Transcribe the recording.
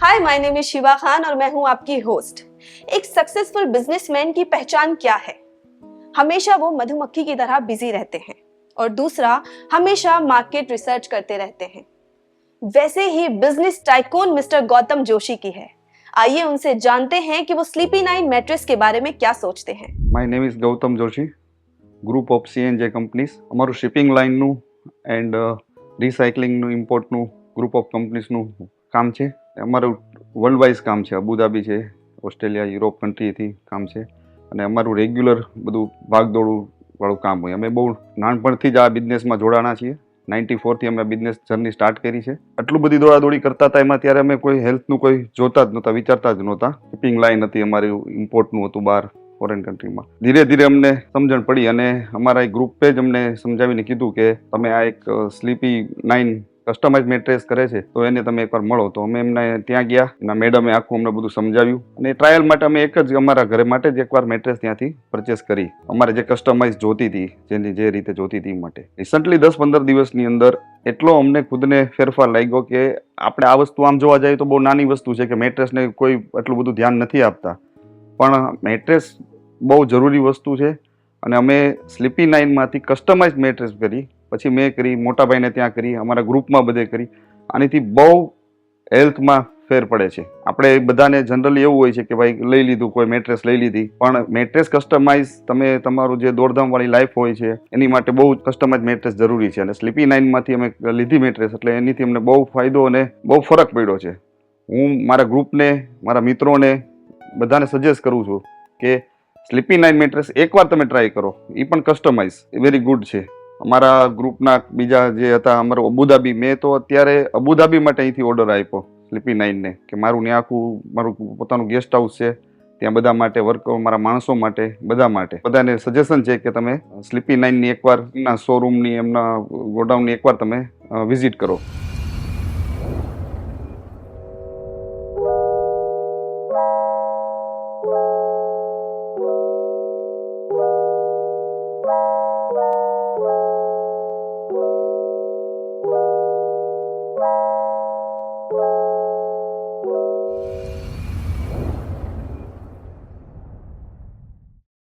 Hi, my name is Shiva Khan और मैं हूं आपकी होस्ट। एक सक्सेसफुल बिजनेसमैन की पहचान क्या है? हमेशा वो मधुमक्खी की तरह बिजी रहते हैं और दूसरा, हमेशा मार्केट रिसर्च करते रहते हैं। वैसे ही business tycoon mister Gautam Joshi की है। आइए उनसे जानते हैं कि वो स्लीपी नाइन मैट्रेस के बारे में क्या सोचते हैं। My name is Gautam Joshi, group of CNJ companies. અમારું શિપિંગ લાઇનનું એન્ડ રિસાયકલિંગનું ઇમ્પોર્ટનું ગ્રુપ ઓફ કંપનીઝનું કામ છે. અમારું વર્લ્ડ વાઇઝ કામ છે. અબુધાબી છે, ઓસ્ટ્રેલિયા, યુરોપ કન્ટ્રીથી કામ છે અને અમારું રેગ્યુલર બધું ભાગદોડવાળું કામ હોય. અમે બહુ નાનપણથી જ આ બિઝનેસમાં જોડાણા છીએ. 94થી અમે બિઝનેસ જર્ની સ્ટાર્ટ કરી છે. આટલું બધી દોડાદોડી કરતા હતા એમાં ત્યારે અમે કોઈ હેલ્થનું કોઈ જોતા જ નહોતા, વિચારતા જ નહોતા. શિપિંગ લાઇન હતી અમારી, ઇમ્પોર્ટનું હતું બહાર ફોરેન કન્ટ્રીમાં. ધીરે ધીરે અમને સમજણ પડી અને અમારા એક ગ્રુપે જ અમને સમજાવીને કીધું કે તમે આ એક સ્લીપી નાઇન કસ્ટમાઇઝ મેટ્રેસ કરે છે તો એને તમે એકવાર મળો. તો અમે એમને ત્યાં ગયા, એના મેડમે આખું અમને બધું સમજાવ્યું અને ટ્રાયલ માટે અમે એક જ અમારા ઘરે માટે જ એકવાર મેટ્રેસ ત્યાંથી પરચેસ કરી, અમારે જે કસ્ટમાઇઝ જોતી હતી, જેની જે રીતે જોતી હતી માટે. રિસન્ટલી 10-15 દિવસની અંદર એટલો અમને ખુદને ફેરફાર લાગ્યો કે આપણે આ વસ્તુ આમ જોવા જઈએ તો બહુ નાની વસ્તુ છે કે મેટ્રેસને કોઈ એટલું બધું ધ્યાન નથી આપતા, પણ મેટ્રેસ બહુ જરૂરી વસ્તુ છે. અને અમે સ્લીપી નાઇનમાંથી કસ્ટમાઇઝ મેટ્રેસ કરી, પછી મેં કરી, મોટા ભાઈને ત્યાં કરી, અમારા ગ્રુપમાં બધે કરી. આનાથી બહુ હેલ્થમાં ફેર પડે છે. આપણે બધાને જનરલી એવું હોય છે કે ભાઈ લઈ લીધું, કોઈ મેટ્રેસ લઈ લીધી, પણ મેટ્રેસ કસ્ટમાઇઝ તમે તમારું જે દોડધામવાળી લાઈફ હોય છે એની માટે બહુ કસ્ટમાઇઝ મેટ્રેસ જરૂરી છે. અને સ્લીપી નાઇનમાંથી અમે લીધી મેટ્રેસ એટલે એનીથી અમને બહુ ફાયદો અને બહુ ફરક પડ્યો છે. હું મારા ગ્રુપને, મારા મિત્રોને બધાને સજેસ્ટ કરું છું કે સ્લીપી નાઇન મેટ્રેસ એકવાર તમે ટ્રાય કરો. એ પણ કસ્ટમાઇઝ વેરી ગુડ છે. અમારા ગ્રુપના બીજા જે હતા, અમારું અબુધાબી, મેં તો અત્યારે અબુધાબી માટે અહીંથી ઓર્ડર આપ્યો સ્લીપી નાઇનને કે મારું ત્યાં આખું મારું પોતાનું ગેસ્ટ હાઉસ છે, ત્યાં બધા માટે વર્ક, મારા માણસો માટે, બધા માટે બધાને સજેશન છે કે તમે સ્લીપી નાઇનની એકવાર એમના શોરૂમની, એમના ગોડાઉનની એકવાર તમે વિઝિટ કરો.